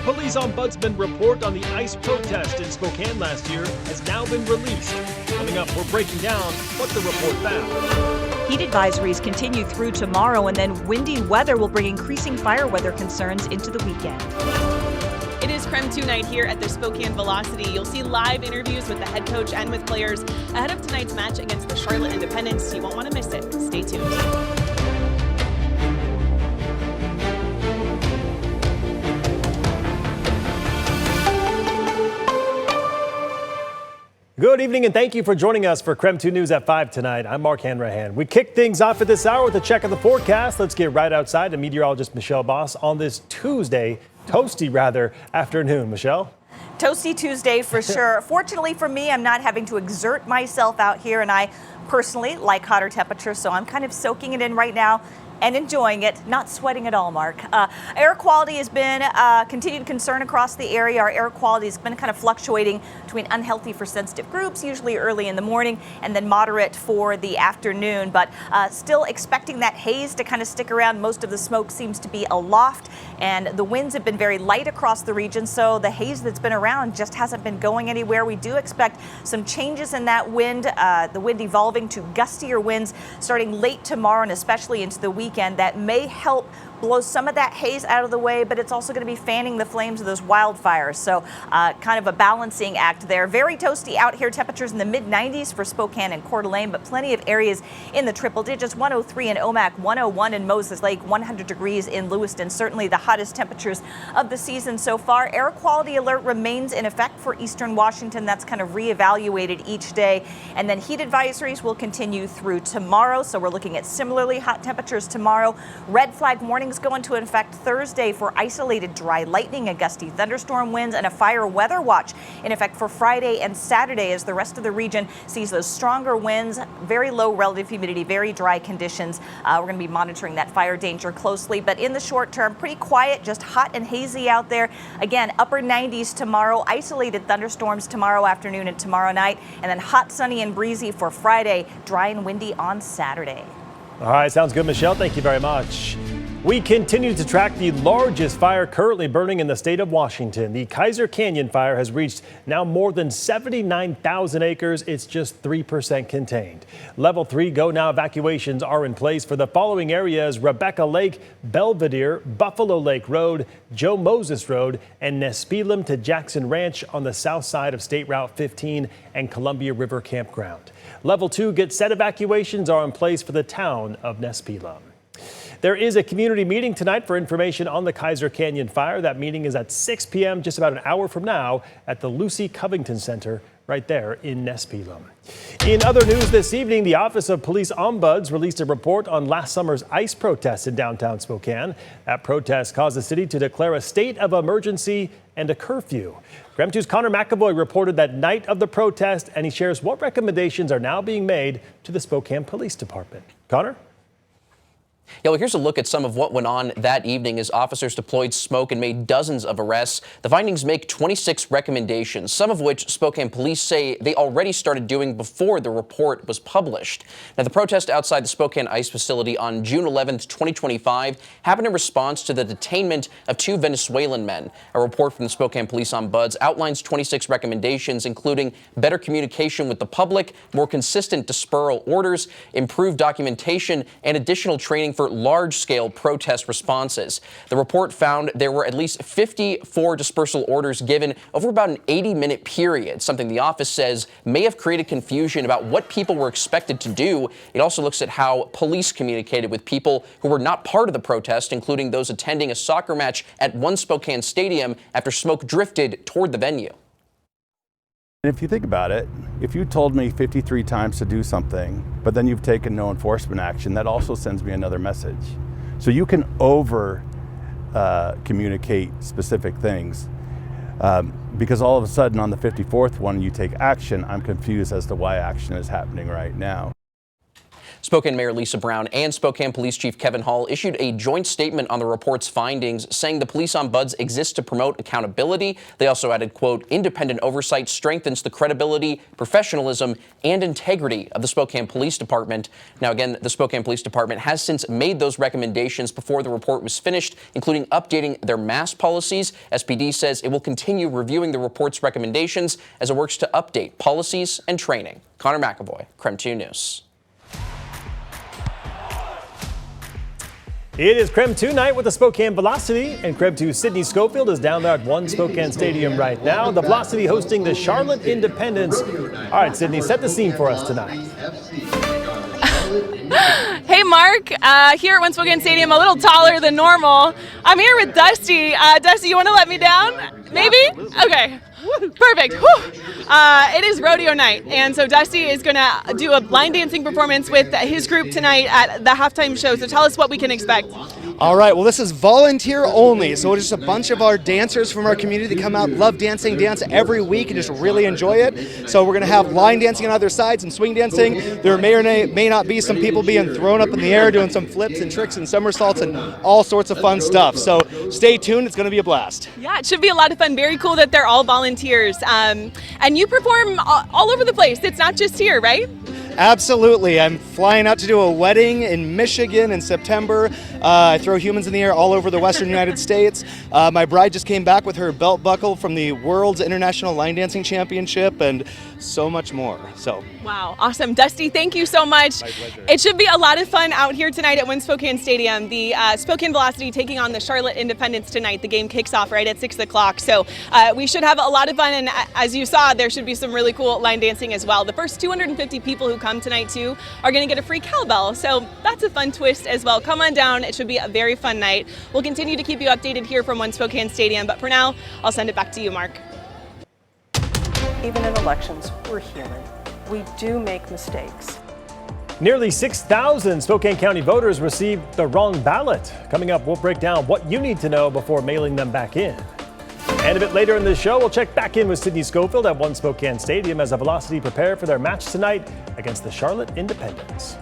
Police Ombudsman report on the ICE protest in Spokane last year has now been released. Coming up, we're breaking down what the report found. Heat advisories continue through tomorrow, and then windy weather will bring increasing fire weather concerns into the weekend. It is KREM 2 night here at the Spokane Velocity. You'll see live interviews with the head coach and with players ahead of tonight's match against the Charlotte Independents. You won't want to miss it. Stay tuned. Good evening and thank you for joining us for KREM 2 News at 5 tonight. I'm Mark Hanrahan. We kick things off at this hour with a check of the forecast. Let's get right outside to meteorologist Michelle Boss on this Tuesday, toasty rather, afternoon. Michelle? Toasty Tuesday for sure. Fortunately for me, I'm not having to exert myself out here, and I personally like hotter temperatures, so I'm kind of soaking it in right now and enjoying it, not sweating at all, Mark. Air quality has been a continued concern across the area. Our air quality has been kind of fluctuating between unhealthy for sensitive groups, usually early in the morning, and then moderate for the afternoon. But still expecting that haze to kind of stick around. Most of the smoke seems to be aloft, and the winds have been very light across the region, so the haze that's been around just hasn't been going anywhere. We do expect some changes in that wind, the wind evolving to gustier winds starting late tomorrow and especially into the weekend. That may help blow some of that haze out of the way, but it's also going to be fanning the flames of those wildfires. So kind of a balancing act there. Very toasty out here. Temperatures in the mid-90s for Spokane and Coeur d'Alene, but plenty of areas in the triple digits. 103 in Omak, 101 in Moses Lake, 100 degrees in Lewiston. Certainly the hottest temperatures of the season so far. Air quality alert remains in effect for eastern Washington. That's kind of reevaluated each day. And then heat advisories will continue through tomorrow. So we're looking at similarly hot temperatures tomorrow. Red flag warnings go into effect Thursday for isolated dry lightning, a gusty thunderstorm winds, and a fire weather watch in effect for Friday and Saturday as the rest of the region sees those stronger winds, very low relative humidity, very dry conditions. We're going to be monitoring that fire danger closely, but in the short term, pretty quiet, just hot and hazy out there. Again, upper 90s tomorrow, isolated thunderstorms tomorrow afternoon and tomorrow night, and then hot, sunny, and breezy for Friday, dry and windy on Saturday. All right, sounds good, Michelle. Thank you very much. We continue to track the largest fire currently burning in the state of Washington. The Kaiser Canyon fire has reached now more than 79,000 acres. It's just 3% contained. Level 3 go now evacuations are in place for the following areas: Rebecca Lake, Belvedere, Buffalo Lake Road, Joe Moses Road, and Nespelem to Jackson Ranch on the south side of State Route 15 and Columbia River Campground. Level 2 get set evacuations are in place for the town of Nespelem. There is a community meeting tonight for information on the Kaiser Canyon fire. That meeting is at 6 p.m., just about an hour from now, at the Lucy Covington Center right there in Nespelem. In other news this evening, the Office of Police Ombuds released a report on last summer's ICE protest in downtown Spokane. That protest caused the city to declare a state of emergency and a curfew. KREM 2's Connor McAvoy reported that night of the protest, and he shares what recommendations are now being made to the Spokane Police Department. Connor? Yeah, well, here's a look at some of what went on that evening as officers deployed smoke and made dozens of arrests. The findings make 26 recommendations, some of which Spokane police say they already started doing before the report was published. Now, the protest outside the Spokane ICE facility on June 11th, 2025 happened in response to the detainment of 2 Venezuelan men. A report from the Spokane Police Ombuds outlines 26 recommendations, including better communication with the public, more consistent dispersal orders, improved documentation, and additional training for large-scale protest responses. The report found there were at least 54 dispersal orders given over about an 80-minute period, something the office says may have created confusion about what people were expected to do. It also looks at how police communicated with people who were not part of the protest, including those attending a soccer match at one Spokane stadium after smoke drifted toward the venue. If you think about it, if you told me 53 times to do something, but then you've taken no enforcement action, that also sends me another message. So you can communicate specific things. Because all of a sudden on the 54th one you take action, I'm confused as to why action is happening right now. Spokane Mayor Lisa Brown and Spokane Police Chief Kevin Hall issued a joint statement on the report's findings, saying the police ombuds exist to promote accountability. They also added, quote, independent oversight strengthens the credibility, professionalism, and integrity of the Spokane Police Department. Now, again, the Spokane Police Department has since made those recommendations before the report was finished, including updating their mask policies. SPD says it will continue reviewing the report's recommendations as it works to update policies and training. Connor McAvoy, KREM 2 News. It is KREM 2 night with the Spokane Velocity, and KREM 2 Sydney Schofield is down there at One Spokane Stadium right now. The Velocity hosting the Charlotte Independence. All right, Sydney, set the scene for us tonight. Hey, Mark. Here at One Spokane Stadium, a little taller than normal. I'm here with Dusty. Dusty, you want to let me down? Maybe? Okay. Perfect. It is rodeo night, and so Dusty is going to do a line dancing performance with his group tonight at the halftime show. So tell us what we can expect. All right, well, this is volunteer only, so it's just a bunch of our dancers from our community that come out, love dancing, dance every week, and just really enjoy it. So we're going to have line dancing on other sides and swing dancing. There may or may not be some people being thrown up in the air, doing some flips and tricks and somersaults and all sorts of fun stuff. So stay tuned, it's going to be a blast. Yeah, it should be a lot of fun. Very cool that they're all volunteers. And you perform all over the place. It's not just here, right? Absolutely. I'm flying out to do a wedding in Michigan in September. I throw humans in the air all over the western United States. My bride just came back with her belt buckle from the World's International Line Dancing Championship and so much more. So wow, awesome. Dusty, thank you so much. My pleasure. It should be a lot of fun out here tonight at One Spokane Stadium. The Spokane Velocity taking on the Charlotte Independence tonight. The game kicks off right at 6 o'clock. So we should have a lot of fun, and as you saw, there should be some really cool line dancing as well. The first 250 people who come tonight too are going to get a free cowbell, so that's a fun twist as well. Come on down. It should be a very fun night. We'll continue to keep you updated here from One Spokane Stadium, but for now, I'll send it back to you, Mark. Even in elections, we're human. We do make mistakes. Nearly 6,000 Spokane County voters received the wrong ballot. Coming up, we'll break down what you need to know before mailing them back in. And a bit later in the show, we'll check back in with Sydney Schofield at One Spokane Stadium as the Velocity prepare for their match tonight against the Charlotte Independence.